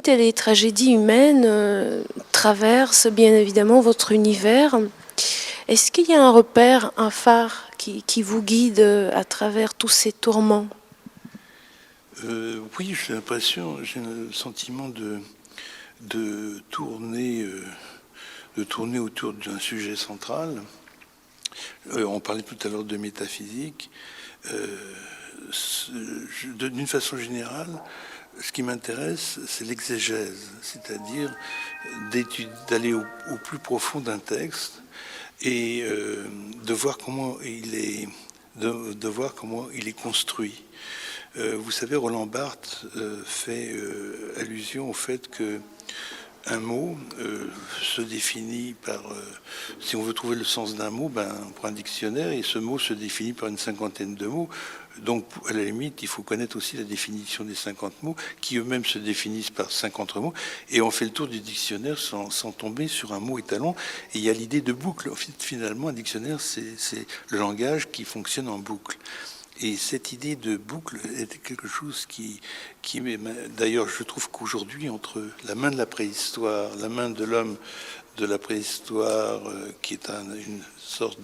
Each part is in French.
mythes et les tragédies humaines traversent bien évidemment votre univers. Est-ce qu'il y a un repère, un phare qui vous guide à travers tous ces tourments? Oui, j'ai le sentiment de tourner, de tourner autour d'un sujet central. On parlait tout à l'heure de métaphysique. D'une façon générale, ce qui m'intéresse, c'est l'exégèse, c'est-à-dire d'aller au plus profond d'un texte et de voir comment il est, de voir comment il est construit. Vous savez, Roland Barthes fait allusion au fait que un mot se définit par... si on veut trouver le sens d'un mot, on prend un dictionnaire et ce mot se définit par une cinquantaine de mots. Donc, à la limite, il faut connaître aussi la définition des 50 mots, qui eux-mêmes se définissent par 50 mots. Et on fait le tour du dictionnaire sans tomber sur un mot étalon. Et il y a l'idée de boucle. Finalement, un dictionnaire, c'est le langage qui fonctionne en boucle. Et cette idée de boucle est quelque chose qui d'ailleurs, je trouve qu'aujourd'hui, entre la main de la préhistoire, la main de l'homme de la préhistoire, qui est une sorte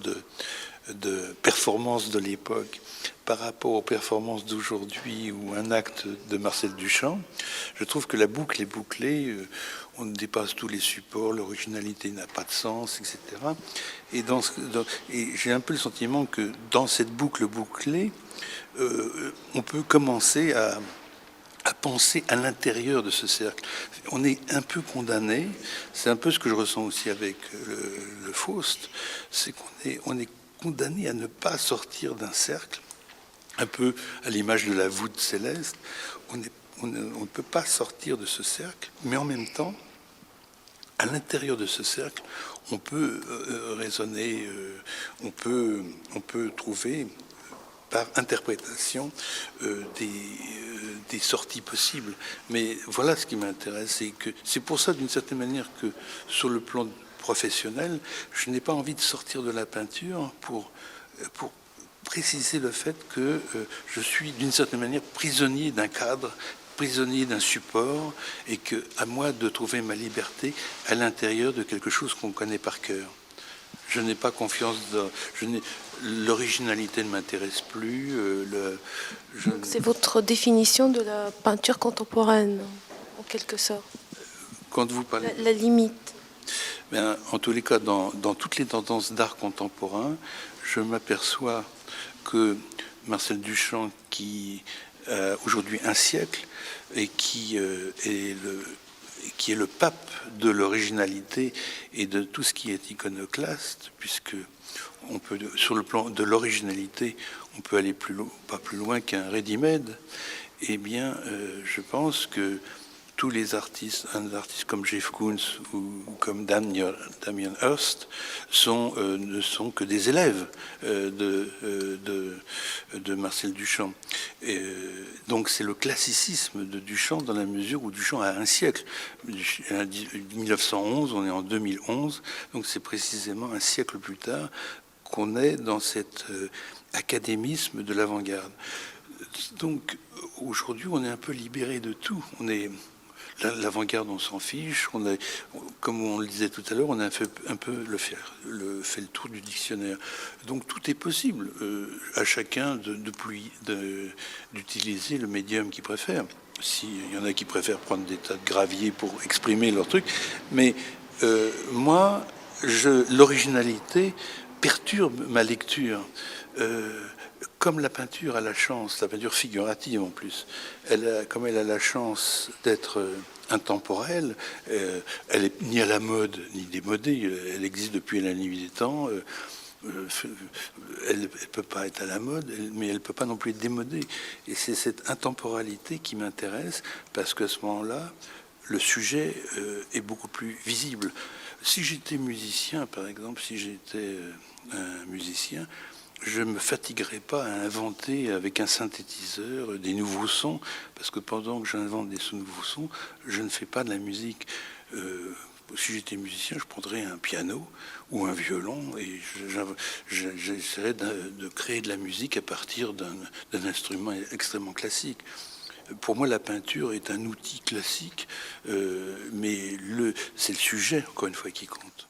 de performance de l'époque, par rapport aux performances d'aujourd'hui ou un acte de Marcel Duchamp, je trouve que la boucle est bouclée, on dépasse tous les supports, l'originalité n'a pas de sens, etc. Et j'ai un peu le sentiment que dans cette boucle bouclée, on peut commencer à penser à l'intérieur de ce cercle. On est un peu condamné, c'est un peu ce que je ressens aussi avec le Faust, c'est qu'on est condamné à ne pas sortir d'un cercle, un peu à l'image de la voûte céleste. On ne peut pas sortir de ce cercle, mais en même temps, à l'intérieur de ce cercle, on peut raisonner, on peut trouver par interprétation des sorties possibles. Mais voilà ce qui m'intéresse, c'est pour ça, d'une certaine manière, que sur le plan professionnel, je n'ai pas envie de sortir de la peinture pour préciser le fait que je suis, d'une certaine manière, prisonnier d'un cadre, prisonnier d'un support, et que à moi de trouver ma liberté à l'intérieur de quelque chose qu'on connaît par cœur. Je n'ai pas confiance dans... L'originalité ne m'intéresse plus. C'est votre définition de la peinture contemporaine, en quelque sorte. Quand vous parlez... La limite. En tous les cas, dans toutes les tendances d'art contemporain, je m'aperçois que Marcel Duchamp, qui a aujourd'hui un siècle, et qui est le pape de l'originalité et de tout ce qui est iconoclaste, puisque on peut, sur le plan de l'originalité, on peut aller pas plus loin qu'un ready-made. Eh bien, je pense que tous les artistes, un artiste comme Jeff Koons ou comme Damien Hirst ne sont que des élèves de Marcel Duchamp. Donc c'est le classicisme de Duchamp dans la mesure où Duchamp a un siècle. 1911, on est en 2011, donc c'est précisément un siècle plus tard qu'on est dans cet académisme de l'avant-garde. Donc aujourd'hui, on est un peu libéré de tout. On est l'avant-garde, on s'en fiche. Comme on le disait tout à l'heure, on a fait un peu fait le tour du dictionnaire. Donc tout est possible. À chacun d'utiliser le médium qu'il préfère. S'il y en a qui préfèrent prendre des tas de gravier pour exprimer leur truc, mais moi, l'originalité perturbe ma lecture. Comme la peinture a la chance, la peinture figurative en plus, comme elle a la chance d'être intemporelle, elle est ni à la mode ni démodée, elle existe depuis la nuit des temps, elle ne peut pas être à la mode, mais elle ne peut pas non plus être démodée. Et c'est cette intemporalité qui m'intéresse, parce qu'à ce moment-là, le sujet est beaucoup plus visible. Si j'étais musicien, par exemple, si j'étais un musicien, je ne me fatiguerai pas à inventer avec un synthétiseur des nouveaux sons, parce que pendant que j'invente des nouveaux sons, je ne fais pas de la musique. Si j'étais musicien, je prendrais un piano ou un violon et j'essaierais de créer de la musique à partir d'un instrument extrêmement classique. Pour moi, la peinture est un outil classique, mais c'est le sujet, encore une fois, qui compte.